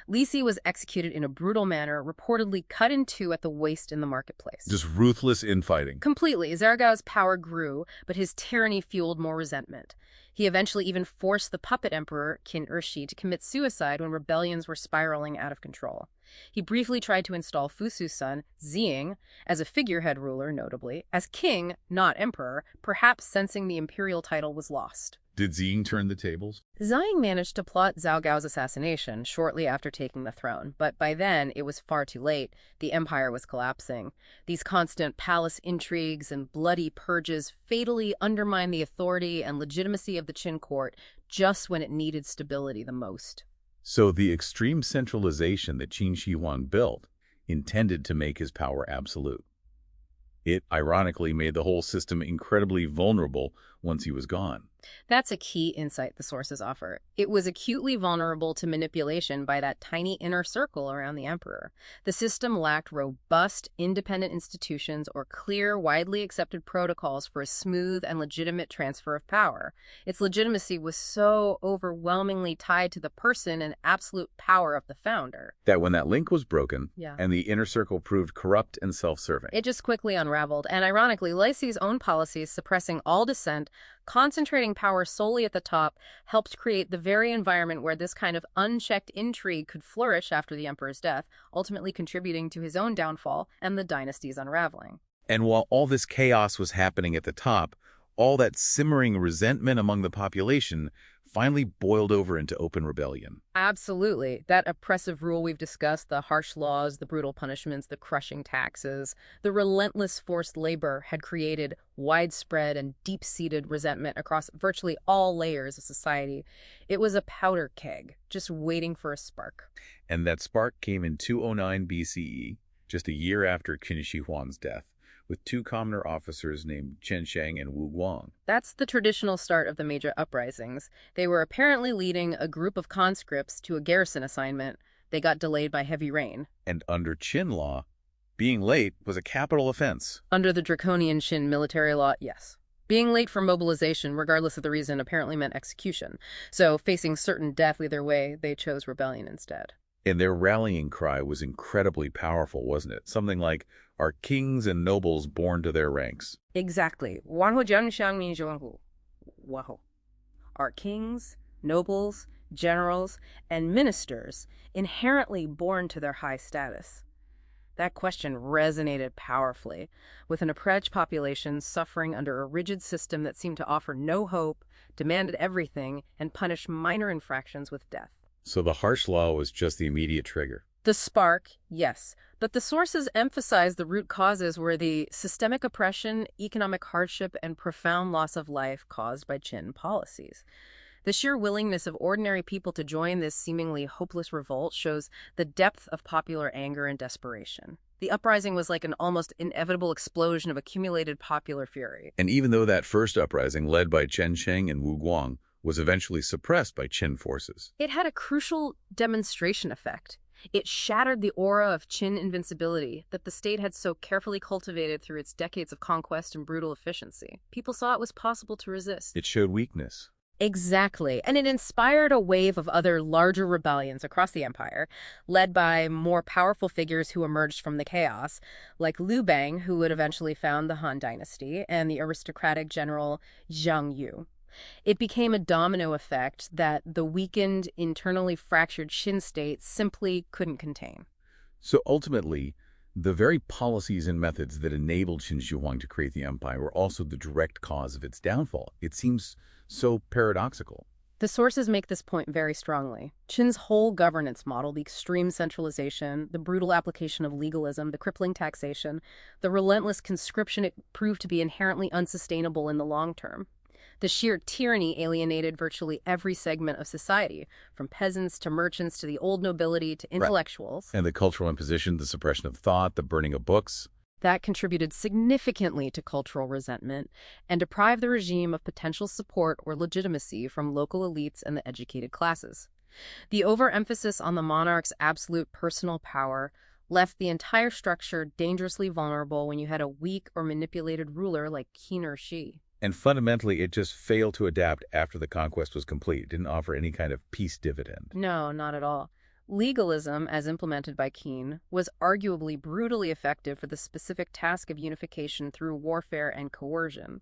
Li Si was executed in a brutal manner, reportedly cut in two at the waist in the marketplace. Just ruthless infighting. Completely. Zhao Gao's power grew, but his tyranny fueled more resentment. He eventually even forced the puppet emperor, Qin Shi, to commit suicide when rebellions were spiraling out of control. He briefly tried to install Fusu's son, Ziying, as a figurehead ruler, notably, as king, not emperor, perhaps sensing the imperial title was lost. Did Ziying turn the tables? Ziying managed to plot Zhao Gao's assassination shortly after taking the throne, but by then it was far too late. The empire was collapsing. These constant palace intrigues and bloody purges fatally undermined the authority and legitimacy of the Qin court just when it needed stability the most. So the extreme centralization that Qin Shihuang built intended to make his power absolute. It ironically made the whole system incredibly vulnerable once he was gone. That's a key insight the sources offer. It was acutely vulnerable to manipulation by that tiny inner circle around the emperor. The system lacked robust, independent institutions or clear, widely accepted protocols for a smooth and legitimate transfer of power. Its legitimacy was so overwhelmingly tied to the person and absolute power of the founder That when that link was broken, Yeah. and the inner circle proved corrupt and self-serving. it just quickly unraveled. And ironically, Lacy's own policies suppressing all dissent, concentrating power solely at the top, helped create the very environment where this kind of unchecked intrigue could flourish after the emperor's death, ultimately contributing to his own downfall and the dynasty's unraveling. And while all this chaos was happening at the top, all that simmering resentment among the population finally boiled over into open rebellion. Absolutely. That oppressive rule we've discussed, the harsh laws, the brutal punishments, the crushing taxes, the relentless forced labor had created widespread and deep-seated resentment across virtually all layers of society. It was a powder keg, just waiting for a spark. And that spark came in 209 BCE, just a year after Qin Shihuang's death, with two commoner officers named Chen Sheng and Wu Guang. That's the traditional start of the major uprisings. They were apparently leading a group of conscripts to a garrison assignment. They got delayed by heavy rain. And under Qin law, being late was a capital offense. Under the draconian Qin military law, yes. Being late for mobilization, regardless of the reason, apparently meant execution. So, facing certain death either way, they chose rebellion instead. And their rallying cry was incredibly powerful, wasn't it? Something like, "Our kings and nobles born to their ranks." Exactly. Wow. Our kings, nobles, generals, and ministers inherently born to their high status. That question resonated powerfully, with an oppressed population suffering under a rigid system that seemed to offer no hope, demanded everything, and punished minor infractions with death. So the harsh law was just the immediate trigger. The spark, yes, but the sources emphasize the root causes were the systemic oppression, economic hardship, and profound loss of life caused by Qin policies. The sheer willingness of ordinary people to join this seemingly hopeless revolt shows the depth of popular anger and desperation. The uprising was like an almost inevitable explosion of accumulated popular fury. And even though that first uprising, led by Chen Sheng and Wu Guang, was eventually suppressed by Qin forces, It had a crucial demonstration effect. It shattered the aura of Qin invincibility that the state had so carefully cultivated through its decades of conquest and brutal efficiency. People saw it was possible to resist. it showed weakness. Exactly. And it inspired a wave of other larger rebellions across the empire, led by more powerful figures who emerged from the chaos, like Liu Bang, who would eventually found the Han Dynasty, and the aristocratic general Zhang Yu. It became a domino effect that the weakened, internally fractured Qin state simply couldn't contain. So ultimately, the very policies and methods that enabled Qin Shihuang to create the empire were also the direct cause of its downfall. It seems so paradoxical. The sources make this point very strongly. Qin's whole governance model, the extreme centralization, the brutal application of legalism, the crippling taxation, the relentless conscription, it proved to be inherently unsustainable in the long term. The sheer tyranny alienated virtually every segment of society, from peasants to merchants to the old nobility to intellectuals. And the cultural imposition, the suppression of thought, the burning of books. That contributed significantly to cultural resentment and deprived the regime of potential support or legitimacy from local elites and the educated classes. The overemphasis on the monarch's absolute personal power left the entire structure dangerously vulnerable when you had a weak or manipulated ruler like Qin or Shi. And fundamentally, it just failed to adapt after the conquest was complete. It didn't offer any kind of peace dividend. No, not at all. Legalism, as implemented by Qin, was arguably brutally effective for the specific task of unification through warfare and coercion.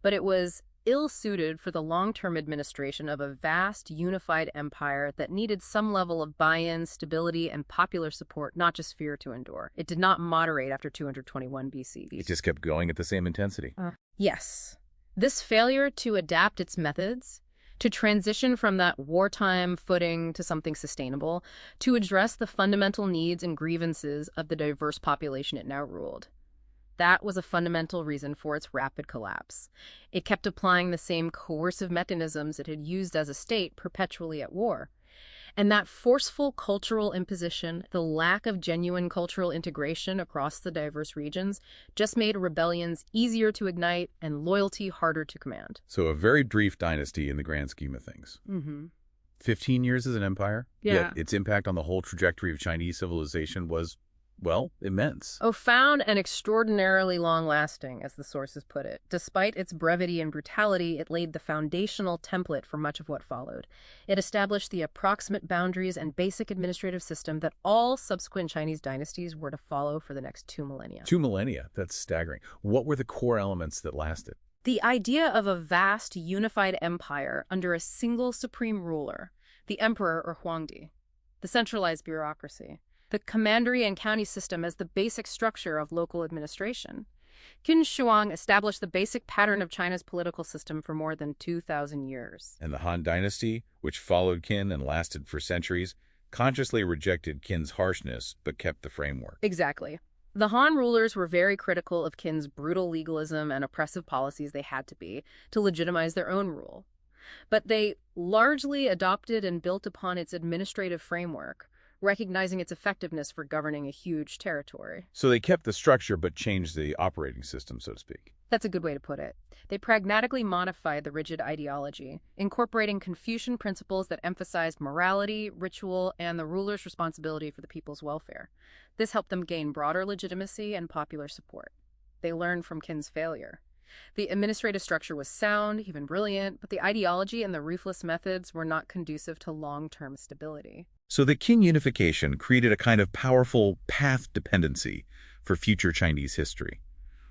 But it was ill-suited for the long-term administration of a vast, unified empire that needed some level of buy-in, stability, and popular support, not just fear to endure. It did not moderate after 221 BC. It just kept going at the same intensity. Yes. This failure to adapt its methods, to transition from that wartime footing to something sustainable, to address the fundamental needs and grievances of the diverse population it now ruled. That was a fundamental reason for its rapid collapse. It kept applying the same coercive mechanisms it had used as a state perpetually at war. And that forceful cultural imposition, the lack of genuine cultural integration across the diverse regions, just made rebellions easier to ignite and loyalty harder to command. So a very brief dynasty in the grand scheme of things. 15 years as an empire, yet its impact on the whole trajectory of Chinese civilization was, well, immense. Profound and extraordinarily long-lasting, as the sources put it. Despite its brevity and brutality, it laid the foundational template for much of what followed. It established the approximate boundaries and basic administrative system that all subsequent Chinese dynasties were to follow for the next 2 millennia. 2 millennia? That's staggering. What were the core elements that lasted? The idea of a vast, unified empire under a single supreme ruler, the emperor or huangdi, the centralized bureaucracy, the commandery and county system as the basic structure of local administration. Qin Shihuang established the basic pattern of China's political system for more than 2,000 years. And the Han Dynasty, which followed Qin and lasted for centuries, consciously rejected Qin's harshness but kept the framework. Exactly. The Han rulers were very critical of Qin's brutal legalism and oppressive policies. They had to be to legitimize their own rule. But they largely adopted and built upon its administrative framework, recognizing its effectiveness for governing a huge territory. So they kept the structure but changed the operating system, so to speak. That's a good way to put it. They pragmatically modified the rigid ideology, incorporating Confucian principles that emphasized morality, ritual, and the ruler's responsibility for the people's welfare. This helped them gain broader legitimacy and popular support. They learned from Qin's failure. The administrative structure was sound, even brilliant, but the ideology and the ruthless methods were not conducive to long-term stability. So the Qin unification created a kind of powerful path dependency for future Chinese history.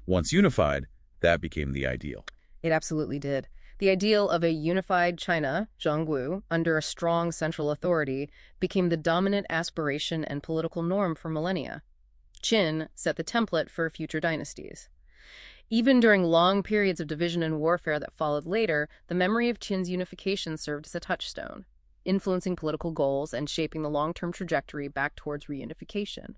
Once unified, that became the ideal. It absolutely did. The ideal of a unified China, Zhonggu, under a strong central authority, became the dominant aspiration and political norm for millennia. Qin set the template for future dynasties. Even during long periods of division and warfare that followed later, the memory of Qin's unification served as a touchstone, influencing political goals and shaping the long-term trajectory back towards reunification.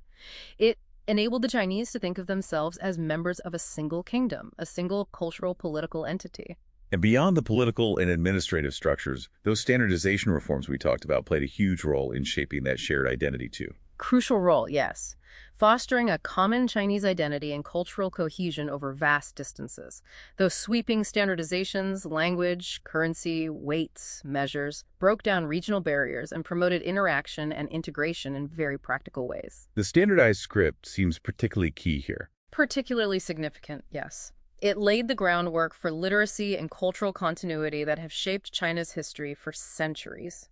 It enabled the Chinese to think of themselves as members of a single kingdom, a single cultural political entity. And beyond the political and administrative structures, those standardization reforms we talked about played a huge role in shaping that shared identity too. Crucial role, yes. Fostering a common Chinese identity and cultural cohesion over vast distances. Those sweeping standardizations, language, currency, weights, measures, broke down regional barriers and promoted interaction and integration in very practical ways. The standardized script seems particularly key here. Particularly significant, yes. It laid the groundwork for literacy and cultural continuity that have shaped China's history for centuries.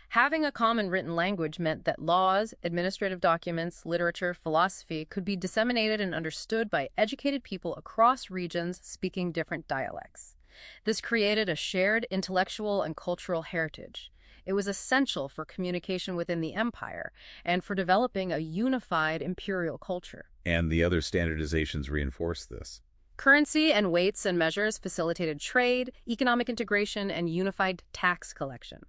Having a common written language meant that laws, administrative documents, literature, philosophy could be disseminated and understood by educated people across regions speaking different dialects. This created a shared intellectual and cultural heritage. It was essential for communication within the empire and for developing a unified imperial culture. And the other standardizations reinforced this. Currency and weights and measures facilitated trade, economic integration, and unified tax collection.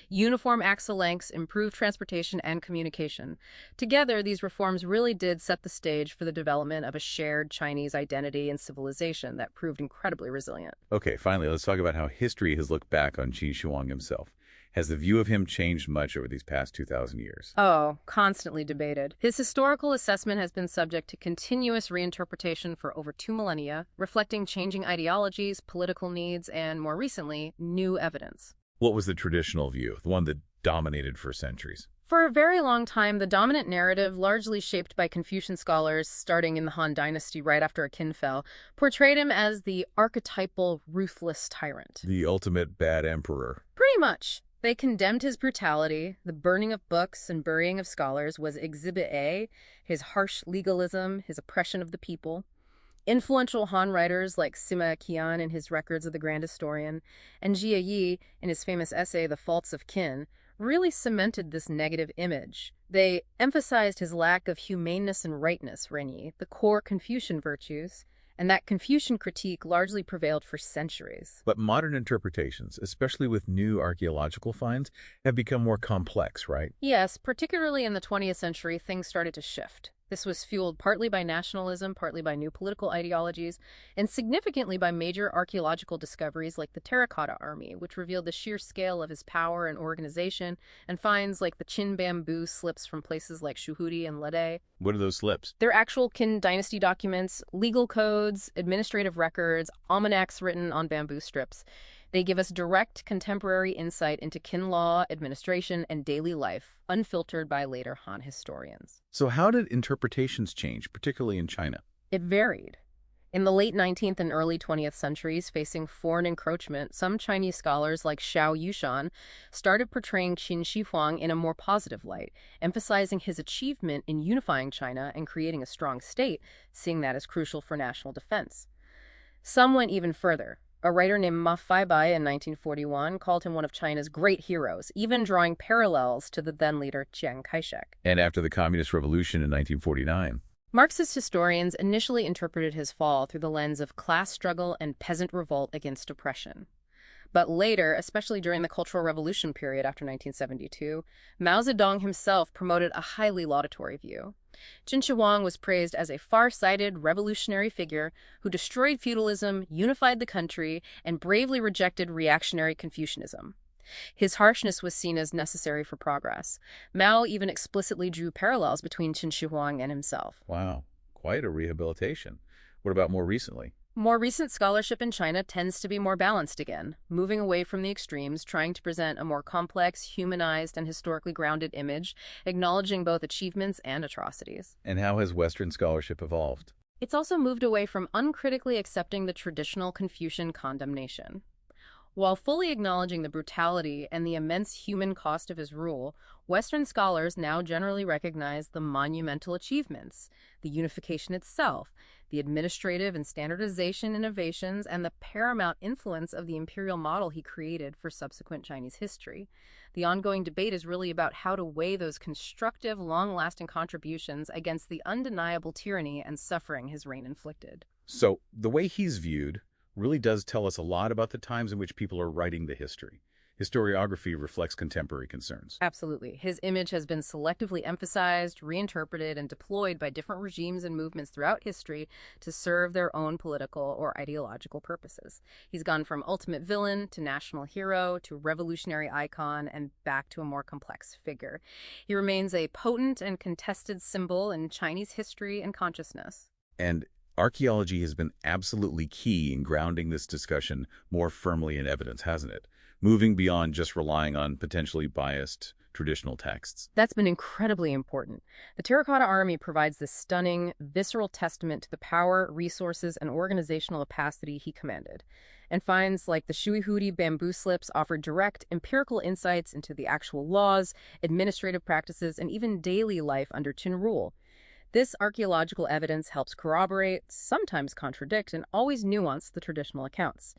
Uniform axle lengths improved transportation and communication. Together, these reforms really did set the stage for the development of a shared Chinese identity and civilization that proved incredibly resilient. Okay, finally, let's talk about how history has looked back on Qin Shihuang himself. Has the view of him changed much over these past 2,000 years? Oh, constantly debated. His historical assessment has been subject to continuous reinterpretation for over 2 millennia, reflecting changing ideologies, political needs, and, more recently, new evidence. What was the traditional view, the one that dominated for centuries? For a very long time, the dominant narrative, largely shaped by Confucian scholars starting in the Han Dynasty right after Qin fell, portrayed him as the archetypal, ruthless tyrant. The ultimate bad emperor. Pretty much. They condemned his brutality. The burning of books and burying of scholars was Exhibit A, his harsh legalism, his oppression of the people. Influential Han writers like Sima Qian in his Records of the Grand Historian and Jie Yi in his famous essay The Faults of Qin really cemented this negative image. They emphasized his lack of humaneness and rightness, Renyi, the core Confucian virtues, and that Confucian critique largely prevailed for centuries. But modern interpretations, especially with new archaeological finds, have become more complex, right? Yes, particularly in the 20th century, things started to shift. This was fueled partly by nationalism, partly by new political ideologies, and significantly by major archaeological discoveries like the Terracotta Army, which revealed the sheer scale of his power and organization, and finds like the Qin bamboo slips from places like Shuhudi and Lede. What are those slips? They're actual Qin Dynasty documents, legal codes, administrative records, almanacs written on bamboo strips. They give us direct contemporary insight into Qin law, administration, and daily life, unfiltered by later Han historians. So how did interpretations change, particularly in China? It varied. In the late 19th and early 20th centuries, facing foreign encroachment, some Chinese scholars like Xiao Yushan started portraying Qin Shihuang in a more positive light, emphasizing his achievement in unifying China and creating a strong state, seeing that as crucial for national defense. Some went even further. A writer named Ma Feibai in 1941 called him one of China's great heroes, even drawing parallels to the then-leader Chiang Kai-shek. And after the Communist Revolution in 1949? Marxist historians initially interpreted his fall through the lens of class struggle and peasant revolt against oppression. But later, especially during the Cultural Revolution period after 1972, Mao Zedong himself promoted a highly laudatory view. Qin Shihuang was praised as a far-sighted revolutionary figure who destroyed feudalism, unified the country, and bravely rejected reactionary Confucianism. His harshness was seen as necessary for progress. Mao even explicitly drew parallels between Qin Shihuang and himself. Wow, quite a rehabilitation. What about more recently? More recent scholarship in China tends to be more balanced again, moving away from the extremes, trying to present a more complex, humanized, and historically grounded image, acknowledging both achievements and atrocities. And how has Western scholarship evolved? It's also moved away from uncritically accepting the traditional Confucian condemnation. While fully acknowledging the brutality and the immense human cost of his rule, Western scholars now generally recognize the monumental achievements, the unification itself, the administrative and standardization innovations, and the paramount influence of the imperial model he created for subsequent Chinese history. The ongoing debate is really about how to weigh those constructive, long-lasting contributions against the undeniable tyranny and suffering his reign inflicted. So the way he's viewed really does tell us a lot about the times in which people are writing the history. Historiography reflects contemporary concerns. Absolutely. His image has been selectively emphasized, reinterpreted, and deployed by different regimes and movements throughout history to serve their own political or ideological purposes. He's gone from ultimate villain to national hero to revolutionary icon and back to a more complex figure. He remains a potent and contested symbol in Chinese history and consciousness. And archaeology has been absolutely key in grounding this discussion more firmly in evidence, hasn't it? Moving beyond just relying on potentially biased traditional texts. That's been incredibly important. The Terracotta Army provides this stunning, visceral testament to the power, resources, and organizational capacity he commanded. And finds like the Shuhudi bamboo slips offer direct, empirical insights into the actual laws, administrative practices, and even daily life under Qin rule. This archaeological evidence helps corroborate, sometimes contradict, and always nuance the traditional accounts.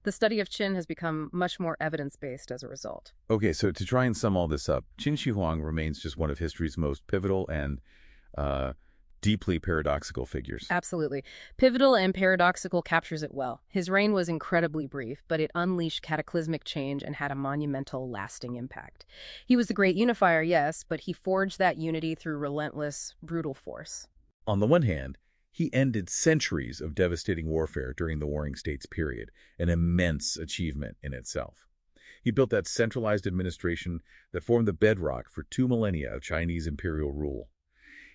The study of Qin has become much more evidence-based as a result. Okay, so to try and sum all this up, Qin Shihuang remains just one of history's most pivotal and deeply paradoxical figures. Absolutely. Pivotal and paradoxical captures it well. His reign was incredibly brief, but it unleashed cataclysmic change and had a monumental, lasting impact. He was the great unifier, yes, but he forged that unity through relentless, brutal force. On the one hand, he ended centuries of devastating warfare during the Warring States period, an immense achievement in itself. He built that centralized administration that formed the bedrock for 2 millennia of Chinese imperial rule.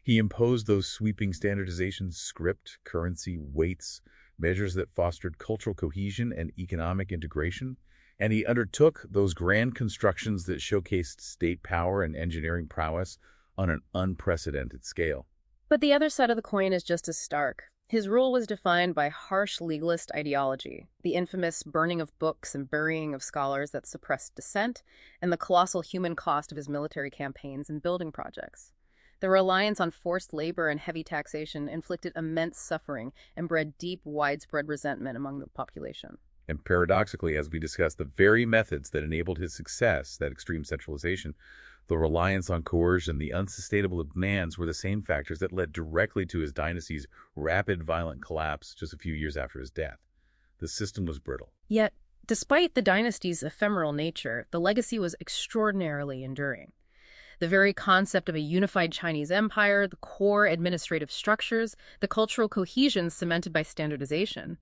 He imposed those sweeping standardizations, script, currency, weights, measures that fostered cultural cohesion and economic integration, and he undertook those grand constructions that showcased state power and engineering prowess on an unprecedented scale. But the other side of the coin is just as stark. His rule was defined by harsh legalist ideology, the infamous burning of books and burying of scholars that suppressed dissent, and the colossal human cost of his military campaigns and building projects. The reliance on forced labor and heavy taxation inflicted immense suffering and bred deep, widespread resentment among the population. And paradoxically, as we discussed, the very methods that enabled his success, that extreme centralization, the reliance on coercion, the unsustainable demands were the same factors that led directly to his dynasty's rapid, violent collapse just a few years after his death. The system was brittle. Yet, despite the dynasty's ephemeral nature, the legacy was extraordinarily enduring. The very concept of a unified Chinese empire, the core administrative structures, the cultural cohesion cemented by standardization.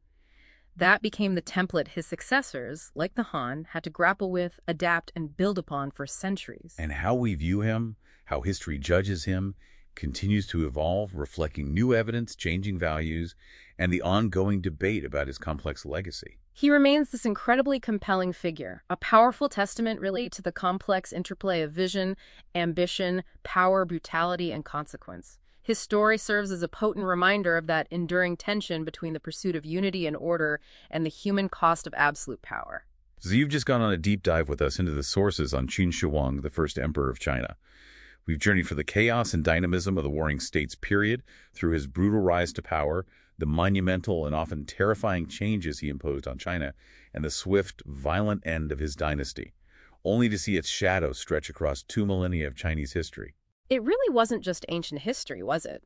That became the template his successors, like the Han, had to grapple with, adapt, and build upon for centuries. And how we view him, how history judges him, continues to evolve, reflecting new evidence, changing values, and the ongoing debate about his complex legacy. He remains this incredibly compelling figure, a powerful testament really to the complex interplay of vision, ambition, power, brutality, and consequence. His story serves as a potent reminder of that enduring tension between the pursuit of unity and order and the human cost of absolute power. So you've just gone on a deep dive with us into the sources on Qin Shihuang, the first emperor of China. We've journeyed through the chaos and dynamism of the Warring States period, through his brutal rise to power, the monumental and often terrifying changes he imposed on China, and the swift, violent end of his dynasty, only to see its shadow stretch across 2 millennia of Chinese history. It really wasn't just ancient history, was it?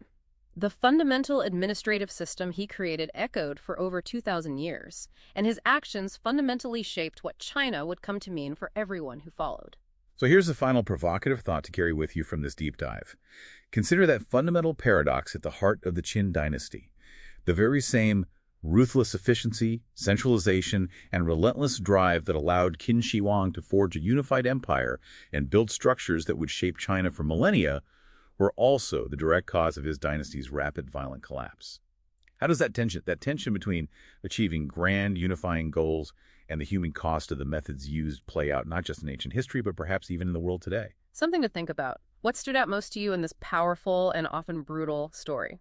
The fundamental administrative system he created echoed for over 2,000 years, and his actions fundamentally shaped what China would come to mean for everyone who followed. So here's the final provocative thought to carry with you from this deep dive. Consider that fundamental paradox at the heart of the Qin Dynasty. The very same ruthless efficiency, centralization, and relentless drive that allowed Qin Shihuang to forge a unified empire and build structures that would shape China for millennia were also the direct cause of his dynasty's rapid violent collapse. How does that tension between achieving grand unifying goals and the human cost of the methods used play out not just in ancient history, but perhaps even in the world today? Something to think about. What stood out most to you in this powerful and often brutal story?